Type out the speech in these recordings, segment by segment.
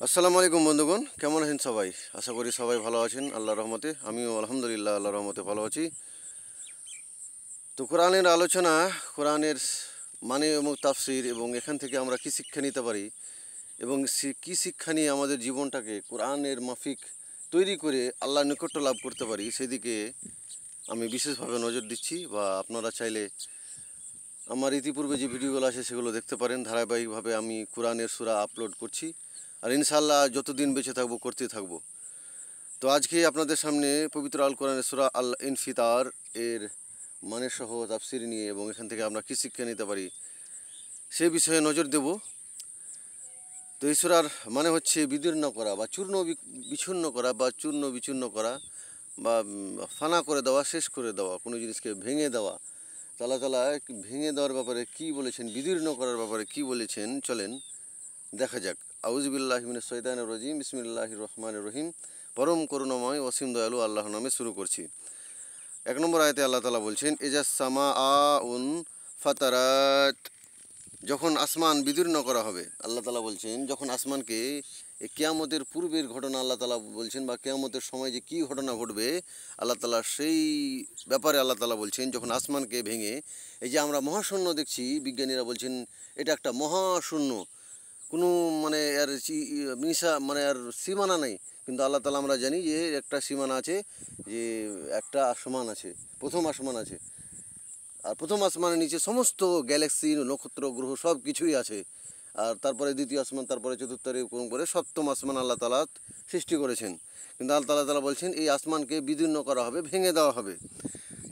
আসসালামু আলাইকুম বন্ধুগণ, কেমন আছেন সবাই? আশা করি সবাই ভালো আছেন আল্লাহর রহমতে। আমিও আলহামদুলিল্লাহ আল্লাহর রহমতে ভালো আছি। তো কোরআনের আলোচনা, কোরআনের মানে এবং তাফসির, এবং এখান থেকে আমরা কী শিক্ষা নিতে পারি এবং কী শিক্ষা নিয়ে আমাদের জীবনটাকে কোরআনের মাফিক তৈরি করে আল্লাহর নৈকট্য লাভ করতে পারি, সেদিকে আমি বিশেষভাবে নজর দিচ্ছি। বা আপনারা চাইলে আমার ইতিপূর্বে যে ভিডিওগুলো আছে সেগুলো দেখতে পারেন। ধারাবাহিকভাবে আমি কোরআনের সূরা আপলোড করছি, আর ইনশাআল্লাহ যতদিন বেঁচে থাকবো করতে থাকবো। তো আজকে আপনাদের সামনে পবিত্র আল কোরআনের সূরা আল ইনফিতার এর মানে সহ তাফসীর নিয়ে এবং এখান থেকে আমরা কী শিক্ষা নিতে পারি সে বিষয়ে নজর দেব। তো এই সূরার মানে হচ্ছে বিদীর্ণ করা বা চূর্ণ বিচ্ছিন্ন করা বা চূর্ণ বিচ্ছিন্ন করা বা ফানা করে দেওয়া, শেষ করে দেওয়া, কোনো জিনিসকে ভেঙে দেওয়া। আল্লাহ তাআলা ভেঙে দেওয়ার ব্যাপারে কী বলেছেন, বিদীর্ণ করার ব্যাপারে কী বলেছেন, চলেন দেখা যাক। আউযু বিল্লাহি মিনাশ শাইতানির রাজিম, বিসমিল্লাহির রহমানির রহিম। পরম করুণাময় অসীম দয়ালু আল্লাহর নামে শুরু করছি। 1 নম্বর আয়াতে আল্লাহ তাআলা বলছেন, ইজা সামাউন ফাতারাত, যখন আসমান বিদীর্ণ করা হবে। আল্লাহ তাআলা বলছেন যখন আসমানকে, কিয়ামতের পূর্বের ঘটনা আল্লাহ তাআলা বলছেন, বা কিয়ামতের সময় যে কী ঘটনা ঘটবে আল্লাহ তাআলা সেই ব্যাপারে আল্লাহ তাআলা বলছেন, যখন আসমানকে ভেঙে, এই যে আমরা মহাশূন্য দেখছি, বিজ্ঞানীরা বলছেন এটা একটা মহাশূন্য, কোনো মানে এর মানে আর সীমানা নেই। কিন্তু আল্লাহ তাআলা আমরা জানি যে একটা সীমানা আছে, যে একটা আসমান আছে, প্রথম আসমান আছে, আর প্রথম আসমানের নিচে সমস্ত গ্যালাক্সি, নক্ষত্র, গ্রহ সব কিছুই আছে। আর তারপরে দ্বিতীয় আসমান, তারপরে চতুর্থ, এরকম করে সপ্তম আসমান আল্লাহ তাআলা সৃষ্টি করেছেন। কিন্তু আল্লাহ তাআলা বলছেন এই আসমানকে বিদীর্ণ করা হবে, ভেঙে দেওয়া হবে।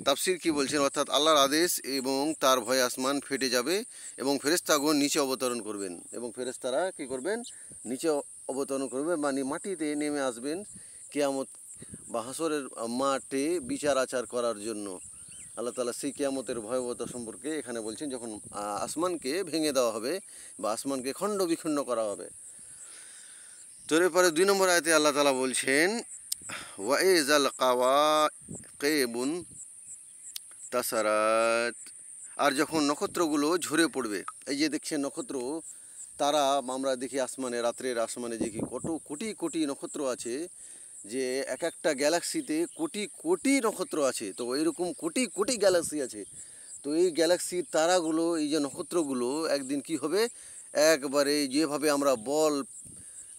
তাফসীর কি বলছেন, অর্থাৎ আল্লাহর আদেশ এবং তার ভয়ে আসমান ফেটে যাবে এবং ফেরেশতাগণ নিচে অবতরণ করবেন, এবং ফেরেশতারা কী করবেন, নিচে অবতরণ করবে, মানে মাটিতে নেমে আসবেন কিয়ামত বা হাসরের মাঠে বিচার আচার করার জন্য। আল্লাহ তাআলা সেই কিয়ামতের ভয়াবহতা সম্পর্কে এখানে বলছেন, যখন আসমানকে ভেঙে দেওয়া হবে বা আসমানকে খণ্ড বিখণ্ড করা হবে। তো এরপরে 2 নম্বর আয়াতে আল্লাহ তাআলা বলছেন, ওয়াইজাল কাওয়াকিবুন তাসারাত, আর যখন নক্ষত্রগুলো ঝরে পড়বে। এই যে দেখছেন নক্ষত্র, তারা আমরা দেখি আসমানে, রাত্রের আসমানে দেখি কত কোটি কোটি নক্ষত্র আছে, যে এক একটা গ্যালাক্সিতে কোটি কোটি নক্ষত্র আছে। তো এরকম কোটি কোটি গ্যালাক্সি আছে। তো এই গ্যালাক্সির তারাগুলো, এই যে নক্ষত্রগুলো, একদিন কি হবে, একবারে যেভাবে আমরা বল,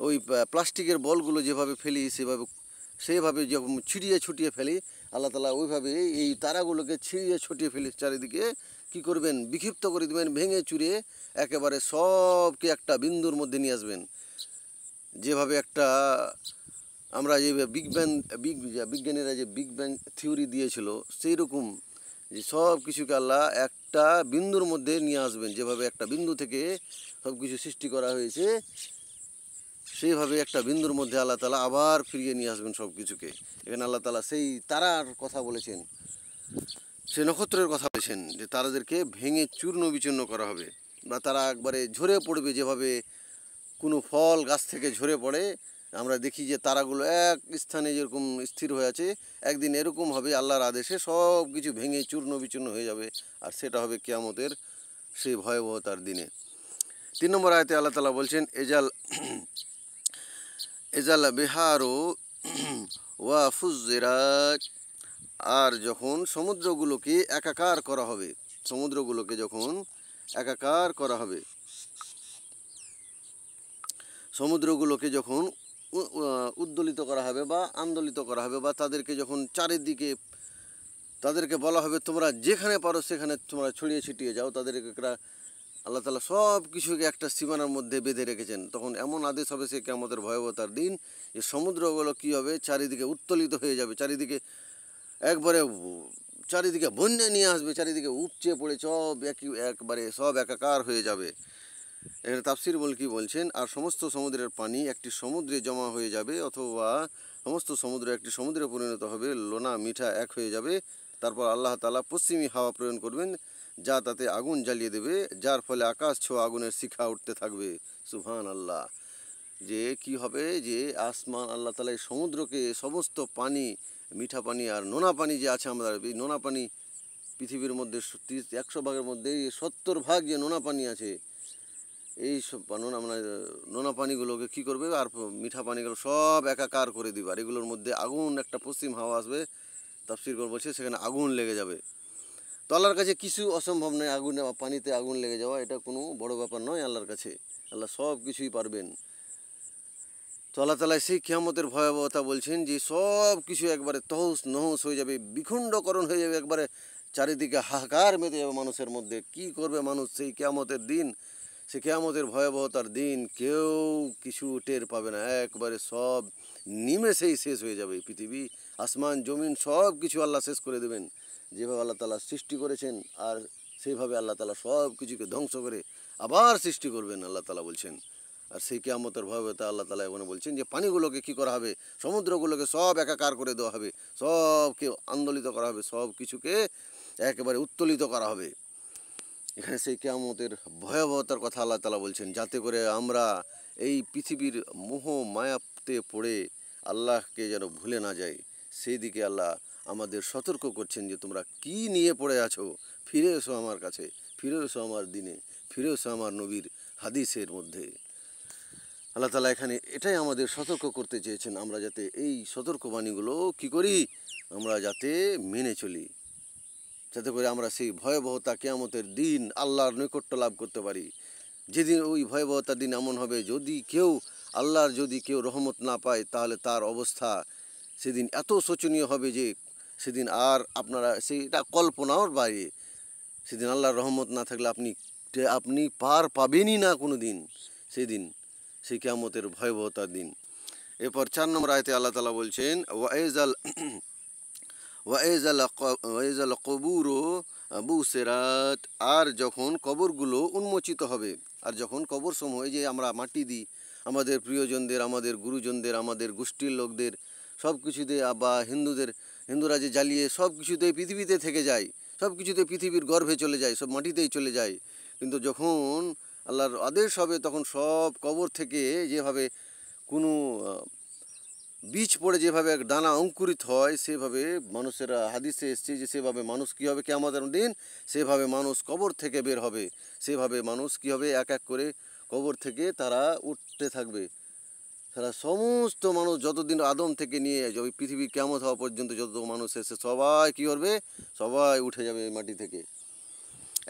ওই প্লাস্টিকের বলগুলো যেভাবে ফেলি, সেভাবে যখন ছিটিয়ে ছুটিয়ে ফেলি, আল্লাহ তাআলা ওইভাবে এই তারাগুলোকে ছিঁড়িয়ে ছুটিয়ে ফেলি, চারিদিকে কি করবেন, বিক্ষিপ্ত করে দেবেন, ভেঙে চুরে একেবারে সবকে একটা বিন্দুর মধ্যে নিয়ে আসবেন। যেভাবে একটা আমরা যে বিজ্ঞানীরা যে বিগ ব্যাং থিওরি দিয়েছিল, সেই রকম যে সব কিছুকে আল্লাহ একটা বিন্দুর মধ্যে নিয়ে আসবেন। যেভাবে একটা বিন্দু থেকে সব কিছু সৃষ্টি করা হয়েছে, সেইভাবে একটা বিন্দুর মধ্যে আল্লাহ তাআলা আবার ফিরিয়ে নিয়ে আসবেন সব কিছুকে। এখানে আল্লাহ তাআলা সেই তারার কথা বলেছেন, সেই নক্ষত্রের কথা বলেছেন, যে তারাদেরকে ভেঙে চূর্ণ বিচূর্ণ করা হবে, বা তারা একবারে ঝরে পড়বে। যেভাবে কোনো ফল গাছ থেকে ঝরে পড়ে, আমরা দেখি যে তারাগুলো এক স্থানে যেরকম স্থির হয়ে আছে, একদিন এরকম হবে আল্লাহর আদেশে সব কিছু ভেঙে চূর্ণ বিচূর্ণ হয়ে যাবে। আর সেটা হবে কিয়ামতের সেই ভয়াবহতার দিনে। 3 নম্বর আয়াতে আল্লাহ তাআলা বলছেন, এজাল বিহারু ওয়া ফুজ্জিরাত, আর যখন সমুদ্রগুলোকে একাকার করা হবে, সমুদ্রগুলোকে যখন একাকার করা হবে, সমুদ্রগুলোকে যখন উদ্দোলিত করা হবে বা আন্দোলিত করা হবে, বা তাদেরকে যখন চারিদিকে তাদেরকে বলা হবে তোমরা যেখানে পারো সেখানে তোমরা ছড়িয়ে ছিটিয়ে যাও, তাদেরকে আল্লাহ তাআলা সব কিছুকে একটা সীমানার মধ্যে বেঁধে রেখেছেন। তখন এমন আদেশ হবে সে কিয়ামতের ভয়াবহতার দিন, যে সমুদ্রগুলো কী হবে, চারিদিকে উত্তোলিত হয়ে যাবে, চারিদিকে একবারে চারিদিকে বন্যা নিয়ে আসবে, চারিদিকে উপচে পড়ে সব একবারে সব একাকার হয়ে যাবে। এখানে তাফসীর কি বলছেন, আর সমস্ত সমুদ্রের পানি একটি সমুদ্রে জমা হয়ে যাবে, অথবা সমস্ত সমুদ্র একটি সমুদ্রে পরিণত হবে, লোনা মিঠা এক হয়ে যাবে। তারপর আল্লাহ তাআলা পশ্চিমী হাওয়া প্রেরণ করবেন, যা তাতে আগুন জ্বালিয়ে দেবে, যার ফলে আকাশ ছোঁয়া আগুনের শিখা উঠতে থাকবে। সুবহানাল্লাহ। যে কি হবে, যে আসমান আল্লাহ তাআলা এই সমুদ্রকে, সমস্ত পানি, মিঠা পানি আর নোনা পানি যে আছে, আমরা এই নোনা পানি পৃথিবীর মধ্যে 100 ভাগের মধ্যে 70 ভাগ যে নোনা পানি আছে, এই সব নোনা পানিগুলোকে কী করবে, আর মিঠা পানিগুলো সব একাকার করে দিবে, আর এগুলোর মধ্যে আগুন একটা পশ্চিম হাওয়া আসবে, তাফসীর করে বলছে সেখানে আগুন লেগে যাবে। তো আল্লাহর কাছে কিছু অসম্ভব নয়, আগুনে পানিতে আগুন লেগে যাওয়া এটা কোনো বড় ব্যাপার নয় আল্লাহর কাছে। আল্লাহ সব কিছুই পারবেন। তো আল্লাহ তাআলা সেই কিয়ামতের ভয়াবহতা বলছেন যে সব কিছু একবারে তহস নহস হয়ে যাবে, বিখণ্ডকরণ হয়ে যাবে, একবারে চারিদিকে হাহাকার মেতে যাবে মানুষের মধ্যে। কি করবে মানুষ সেই কিয়ামতের দিন? সে কিয়ামতের ভয়াবহতার দিন কেউ কিছু টের পাবে না, একবারে সব নিমেষেই শেষ হয়ে যাবে। পৃথিবী, আসমান, জমিন সব কিছু আল্লাহ শেষ করে দেবেন। যেভাবে আল্লাহ তাআলা সৃষ্টি করেছেন আর সেইভাবে আল্লাহ তাআলা সব কিছুকে ধ্বংস করে আবার সৃষ্টি করবেন আল্লাহ তাআলা বলছেন। আর সেই কিয়ামতের ভয়াবহতা আল্লাহ তাআলা এখানে বলছেন যে পানিগুলোকে কী করা হবে, সমুদ্রগুলোকে সব একাকার করে দেওয়া হবে, সবকে আন্দোলিত করা হবে, সব কিছুকে একেবারে উত্তোলিত করা হবে। এখানে সেই কিয়ামতের ভয়াবহতার কথা আল্লাহ তাআলা বলছেন, যাতে করে আমরা এই পৃথিবীর মোহ মায়াতে পড়ে আল্লাহকে যেন ভুলে না যাই। সেই দিকে আল্লাহ আমাদের সতর্ক করছেন যে তোমরা কি নিয়ে পড়ে আছো, ফিরে এসো আমার কাছে, ফিরে এসো আমার দিনে, ফিরে এসো আমার নবীর হাদিসের মধ্যে। আল্লাহ তাআলা এখানে এটাই আমাদের সতর্ক করতে চেয়েছেন, আমরা যাতে এই সতর্কবাণীগুলো কী করি, আমরা যাতে মেনে চলি, যাতে করে আমরা সেই ভয়াবহতা কিয়ামতের দিন আল্লাহর নৈকট্য লাভ করতে পারি। যেদিন ওই ভয়াবহতার দিন এমন হবে, যদি কেউ রহমত না পায়, তাহলে তার অবস্থা সেদিন এত শোচনীয় হবে যে সেদিন আর আপনারা সেইটা কল্পনার বাইরে। সেদিন আল্লাহর রহমত না থাকলে আপনি পার পাবেনই না কোনো দিন সেদিন, সেই কিয়ামতের ভয়াবহতার দিন। এরপর 4 নম্বর আয়াতে আল্লাহ তাআলা বলছেন ওয়াইজাল কবুরু বুসিরাত, আর যখন কবরগুলো উন্মোচিত হবে, আর যখন কবর সমূহ যে আমরা মাটি দিই আমাদের প্রিয়জনদের, আমাদের গুরুজনদের, আমাদের গোষ্ঠীর লোকদের, সব কিছুতে, বা হিন্দুরা যে জ্বালিয়ে সব কিছুতে পৃথিবীতে থেকে যায়, সব কিছুতে পৃথিবীর গর্ভে চলে যায়, সব মাটিতেই চলে যায়। কিন্তু যখন আল্লাহর আদেশ হবে তখন সব কবর থেকে যেভাবে কোনো বীজ পড়ে যেভাবে এক দানা অঙ্কুরিত হয়, সেভাবে মানুষেরা হাদিসে এসছে যে সেভাবে মানুষ কী হবে কিয়ামতের দিন, সেভাবে মানুষ কবর থেকে বের হবে, সেভাবে মানুষ কী হবে এক এক করে কবর থেকে তারা উঠতে থাকবে। তারা সমস্ত মানুষ যতদিন আদম থেকে নিয়ে ওই পৃথিবী কিয়ামত হওয়া পর্যন্ত যত মানুষ এসে সবাই কী করবে, সবাই উঠে যাবে মাটি থেকে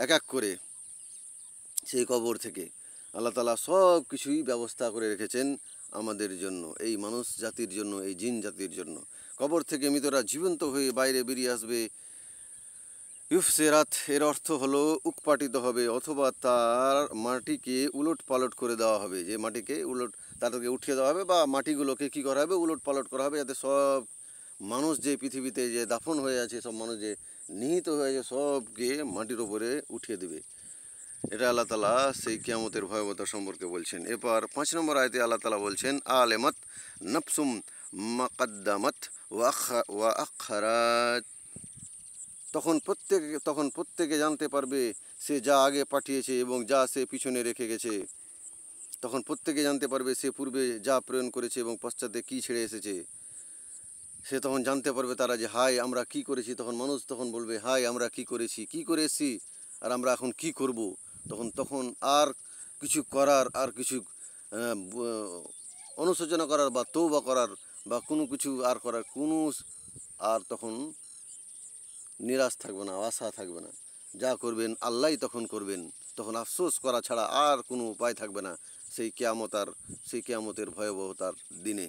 এক এক করে সেই কবর থেকে। আল্লাহ তাআলা সব কিছুই ব্যবস্থা করে রেখেছেন আমাদের জন্য, এই মানুষ জাতির জন্য, এই জিন জাতির জন্য। কবর থেকে মৃতরা জীবন্ত হয়ে বাইরে বেরিয়ে আসবে। ইউফসিরাত এর অর্থ হলো উৎপাটিত হবে, অথবা তার মাটিকে উলট পালট করে দেওয়া হবে, যে মাটিকে তাদেরকে উঠিয়ে দেওয়া হবে, বা মাটিগুলোকে কী করা হবে, উলট পালট করা হবে, যাতে সব মানুষ যে পৃথিবীতে যে দাফন হয়ে আছে, সব মানুষ যে নিহিত হয়ে আছে, সবকে মাটির ওপরে উঠিয়ে দেবে। এটা আল্লাহ তাআলা সেই কিয়ামতের ভয়াবহতা সম্পর্কে বলছেন। এরপর 5 নম্বর আয়াতে আল্লাহ তাআলা বলছেন আলেমাত নাফসুম মাকাদ্দামাত ওয়া আখারাত, তখন প্রত্যেকে জানতে পারবে সে যা আগে পাঠিয়েছে এবং যা সে পিছনে রেখে গেছে। তখন প্রত্যেকে জানতে পারবে সে পূর্বে যা প্রেরণ করেছে এবং পশ্চাতে কী ছেড়ে এসেছে। সে তখন জানতে পারবে তারা যে হায় আমরা কি করেছি। তখন মানুষ বলবে হায় আমরা কি করেছি, কি করে এসেছি, আর আমরা এখন কি করব। তখন আর কিছু করার, আর কিছু অনুশোচনা করার বা তওবা করার বা কোনো কিছু আর করার আর তখন নিরাশ থাকবে না, আশা থাকবে না। যা করবেন আল্লাহই তখন করবেন। তখন আফসোস করা ছাড়া আর কোনো উপায় থাকবে না সেই কিয়ামতের ভয়াবহতার দিনে।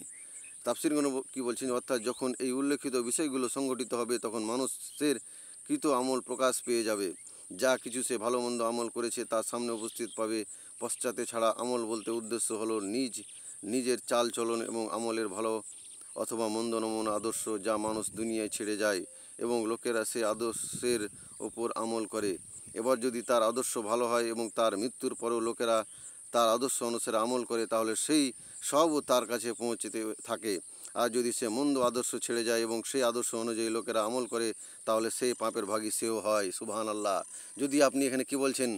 তাফসীরগণ কি বলছেন, অর্থাৎ যখন এই উল্লেখিত বিষয়গুলো সংঘটিত হবে তখন মানুষের কৃত আমল প্রকাশ পেয়ে যাবে। যা কিছু সে ভালো মন্দ আমল করেছে তার সামনে উপস্থিত পাবে। পশ্চাতে ছাড়া আমল বলতে উদ্দেশ্য হলো নিজের চাল চলন এবং আমলের ভালো অথবা মন্দ নমুনা আদর্শ, যা মানুষ দুনিয়ায় ছেড়ে যায় এবং লোকেরা সে আদর্শের ওপর আমল করে। এবার যদি তার আদর্শ ভালো হয় এবং তার মৃত্যুর পরেও লোকেরা তার আদর্শ অনুসারে আমল করে, তাহলে সেই সবও তার কাছে পৌঁছতে থাকে। আর যদি সে মন্দ আদর্শ ছেড়ে যায় এবং সেই আদর্শ অনুযায়ী লোকেরা আমল করে, তাহলে সেই পাপের ভাগী সেও হয়। সুবহানাল্লাহ। যদি আপনি এখানে কি বলছেন,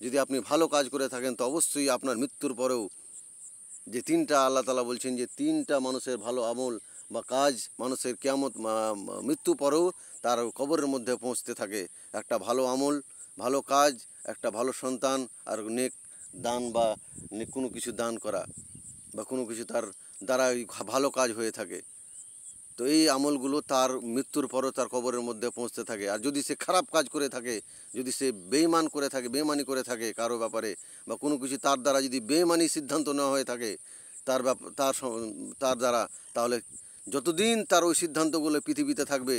যদি আপনি ভালো কাজ করে থাকেন তো অবশ্যই আপনার মৃত্যুর পরেও যে তিনটা আল্লাহ তাআলা বলছেন যে তিনটা মানুষের ভালো আমল বা কাজ মানুষের মৃত্যু পরেও তার কবরের মধ্যে পৌঁছতে থাকে। একটা ভালো আমল, ভালো কাজ, একটা ভালো সন্তান, আর নেক দান বা কোনো কিছু দান করা। বা কোনো কিছু তার দ্বারা ভালো কাজ হয়ে থাকে, তো এই আমলগুলো তার মৃত্যুর পরও তার কবরের মধ্যে পৌঁছতে থাকে। আর যদি সে খারাপ কাজ করে থাকে, যদি সে বেঈমানি করে থাকে কারো ব্যাপারে, বা কোনো কিছু তার দ্বারা যদি বেঈমানি সিদ্ধান্ত নেওয়া হয়ে থাকে তার দ্বারা, তাহলে যতদিন তার ওই সিদ্ধান্তগুলো পৃথিবীতে থাকবে,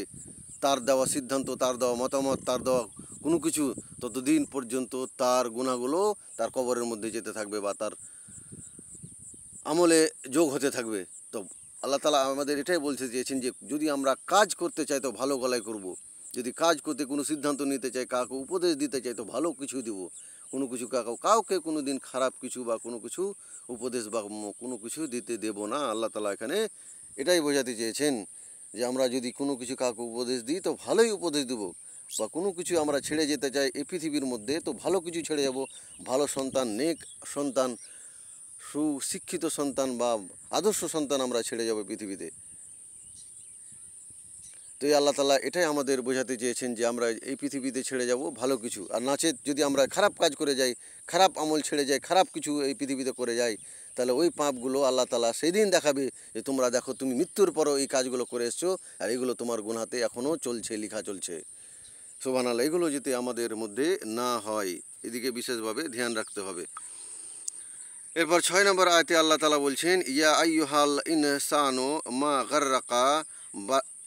তার দেওয়া সিদ্ধান্ত, তার দেওয়া মতামত, তার দেওয়া কোনো কিছু, ততদিন পর্যন্ত তার গুনাহগুলো তার কবরের মধ্যে যেতে থাকবে বা তার আমলে যোগ হতে থাকবে। তো আল্লাহ তাআলা আমাদের এটাই বলতে চেয়েছেন যে যদি আমরা কাজ করতে চাই তো ভালো গলায় করব, যদি কাজ করতে কোনো সিদ্ধান্ত নিতে চাই, কাউকে উপদেশ দিতে চাই তো ভালো কিছু দিব, কোনো কিছু কাউকে কোনো দিন খারাপ কিছু বা কোনো কিছু উপদেশ বা কোনো কিছু দিতে দেব না। আল্লাহ তাআলা এখানে এটাই বোঝাতে চেয়েছেন যে আমরা যদি কোনো কিছু কাউকে উপদেশ দিই তো ভালোই উপদেশ দেব, বা কোনো কিছু আমরা ছেড়ে যেতে চাই এই পৃথিবীর মধ্যে তো ভালো কিছু ছেড়ে যাব, ভালো সন্তান, নেক সন্তান, সুশিক্ষিত সন্তান বা আদর্শ সন্তান আমরা ছেড়ে যাব পৃথিবীতে। তো এই আল্লাহ তাআলা এটাই আমাদের বোঝাতে চেয়েছেন যে আমরা এই পৃথিবীতে ছেড়ে যাব ভালো কিছু, আর নাচেত যদি আমরা খারাপ কাজ করে যাই, খারাপ আমল ছেড়ে যাই, খারাপ কিছু এই পৃথিবীতে করে যাই, তাহলে ওই পাপগুলো আল্লাহ তাআলা সেই দিন দেখাবে যে তোমরা দেখো তুমি মৃত্যুর পরও এই কাজগুলো করে এসছো, আর এগুলো তোমার গুনাহতে এখনও চলছে, লেখা চলছে। সুবহানাল্লাহ, এগুলো যাতে আমাদের মধ্যে না হয় এদিকে বিশেষভাবে ধ্যান রাখতে হবে। এরপর 6 নম্বর আয়াতে আল্লাহ তাআলা বলছেন, ইয়া আইয়ুহাল ইনসানু মা গাররাকা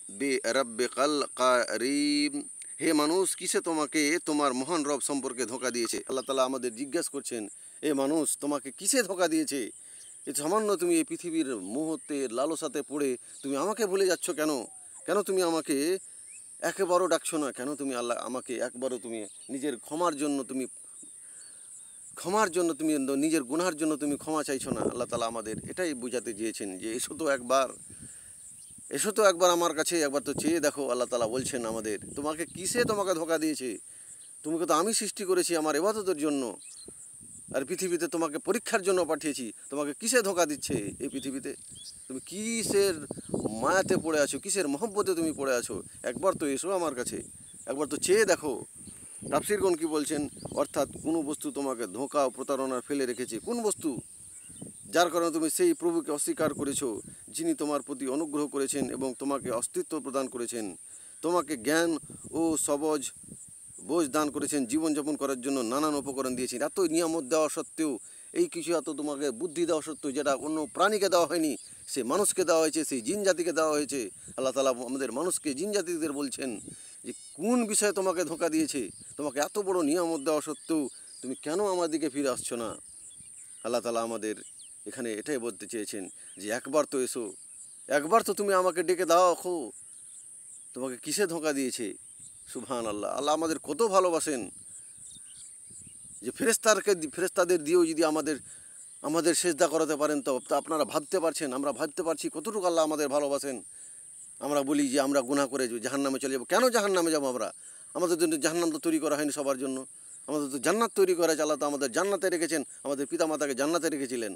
বি রাব্বিকাল কারীম, হে মানুষ, কিসে তোমাকে তোমার মহান রব সম্পর্কে ধোঁকা দিয়েছে। আল্লাহ তাআলা আমাদের জিজ্ঞাসা করছেন, এ মানুষ, তোমাকে কিসে ধোঁকা দিয়েছে? এই সামান্য তুমি এই পৃথিবীর মুহূর্তের লালসাতে পড়ে তুমি আমাকে ভুলে যাচ্ছ কেন? কেন তুমি আমাকে একেবারও ডাকছো না? কেন তুমি আল্লাহ আমাকে একবারও তুমি নিজের ক্ষমার জন্য তুমি নিজের গুনার জন্য তুমি ক্ষমা চাইছো না? আল্লাহ তাআলা আমাদের এটাই বোঝাতে চেয়েছেন যে এসো তো একবার আমার কাছে, একবার তো চেয়ে দেখো। আল্লাহ তাআলা বলছেন আমাদের, তোমাকে ধোঁকা দিয়েছে? তোমাকে তো আমি সৃষ্টি করেছি আমার ইবাদতের জন্য, আর পৃথিবীতে তোমাকে পরীক্ষার জন্য পাঠিয়েছি। তোমাকে কিসে ধোঁকা দিচ্ছে এই পৃথিবীতে? তুমি কিসের মায়াতে পড়ে আছো, কিসের মহব্বতে তুমি পড়ে আছো? একবার তো এসো আমার কাছে, একবার তো চেয়ে দেখো। তাফসীরগণ কি বলছেন, অর্থাৎ কোনো বস্তু তোমাকে ধোঁকা ও প্রতারণার ফেলে রেখেছে, কোন বস্তু, যার কারণে তুমি সেই প্রভুকে অস্বীকার করেছো, যিনি তোমার প্রতি অনুগ্রহ করেছেন এবং তোমাকে অস্তিত্ব প্রদান করেছেন, তোমাকে জ্ঞান ও বোঝ দান করেছেন, জীবনযাপন করার জন্য নানান উপকরণ দিয়েছেন। এত নিয়ামত দেওয়া সত্ত্বেও, এই কিছু এত তোমাকে বুদ্ধি দেওয়া সত্ত্বেও, যেটা অন্য প্রাণীকে দেওয়া হয়নি, সে মানুষকে দেওয়া হয়েছে, সেই জিন জাতিকে দেওয়া হয়েছে। আল্লাহ তাআলা আমাদের মানুষকে, জিন জাতিদের বলছেন যে কোন বিষয়ে তোমাকে ধোঁকা দিয়েছে? তোমাকে এত বড় নিয়ামত দেওয়া সত্ত্বেও তুমি কেন আমার দিকে ফিরে আসছো না? আল্লাহ তাআলা আমাদের এখানে এটাই বলতে চেয়েছেন যে একবার তো এসো, একবার তো তুমি আমাকে ডেকে দাও, তোমাকে কিসে ধোঁকা দিয়েছে? সুবহানাল্লাহ, আল্লাহ আমাদের কত ভালোবাসেন যে ফেরেশতাদের দিয়েও যদি আমাদের সেজদা করাতে পারেন, তো আপনারা ভাবতে পারছেন, আমরা ভাবতে পারছি কতটুকু আল্লাহ আমাদের ভালোবাসেন। আমরা বলি যে আমরা গুনাহ করে জাহান্নামে চলে যাব। কেন জাহান্নামে যাব আমরা? আমাদের জন্য জাহান্নাম তো তৈরি করা হয়নি সবার জন্য, আমাদের তো জান্নাত তৈরি করা আছে। আল্লাহ তো আমাদের জান্নাতে রেখেছেন, আমাদের পিতামাতাকে জান্নাতে রেখেছিলেন,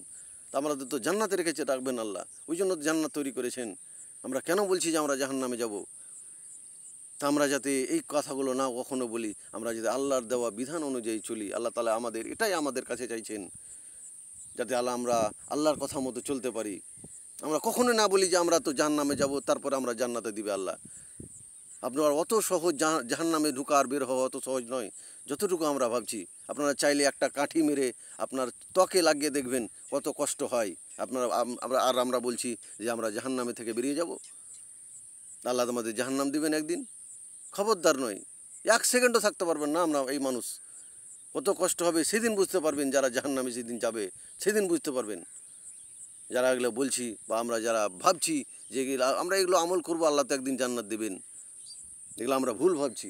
তা আমাদের তো জান্নাতে রাখবেন আল্লাহ, ওই জন্য তো জান্নাত তৈরি করেছেন। আমরা কেন বলছি যে আমরা জাহান্নামে যাব? তা আমরা যাতে এই কথাগুলো না কখনো বলি, আমরা যদি আল্লাহর দেওয়া বিধান অনুযায়ী চলি, আল্লাহ তাআলা এটাই আমাদের কাছে চাইছেন, যাতে আমরা আল্লাহর কথা মতো চলতে পারি। আমরা কখনো না বলি যে আমরা তো জাহান্নামে যাব, তারপরে আমরা জান্নাতে দিবে আল্লাহ। আপনার অত সহজ জাহান্নামে ঢোকা আর বের হওয়া অত সহজ নয় যতটুকু আমরা ভাবছি। আপনারা চাইলে একটা কাঠি মেরে আপনার ত্বকে লাগিয়ে দেখবেন কত কষ্ট হয়। আমরা বলছি যে আমরা জাহান্নামে থেকে বেরিয়ে যাব, আল্লাহ আমাদের জাহান্নাম দিবেন একদিন? খবরদার নয়, 1 সেকেন্ডও থাকতে পারবেন না আমরা এই মানুষ। কত কষ্ট হবে সেদিন বুঝতে পারবেন, যারা জাহান্নামে সেদিন যাবে সেদিন বুঝতে পারবেন। যারা এগুলো বলছি বা আমরা যারা ভাবছি যে আমরা এগুলো আমল করবো, আল্লাহ তো একদিন জান্নাত দেবেন, এগুলো আমরা ভুল ভাবছি।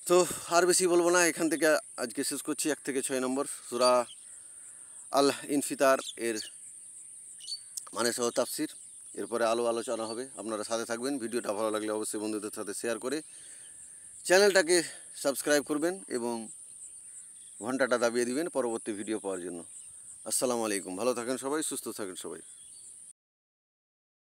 তো আর বেশি বলবো না, এখান থেকে আজকে শেষ করছি। 1 থেকে 6 নম্বর সূরা আল ইনফিতার এর মানে সহ তাফসির, এরপরে আলোচনা হবে। আপনারা সাথে থাকবেন। ভিডিওটা ভালো লাগলে অবশ্যই বন্ধুদের সাথে শেয়ার করে চ্যানেলটাকে সাবস্ক্রাইব করবেন এবং ঘন্টাটা দাবিয়ে দিবেন পরবর্তী ভিডিও পাওয়ার জন্য। আসসালামু আলাইকুম, ভালো থাকেন সবাই, সুস্থ থাকেন সবাই।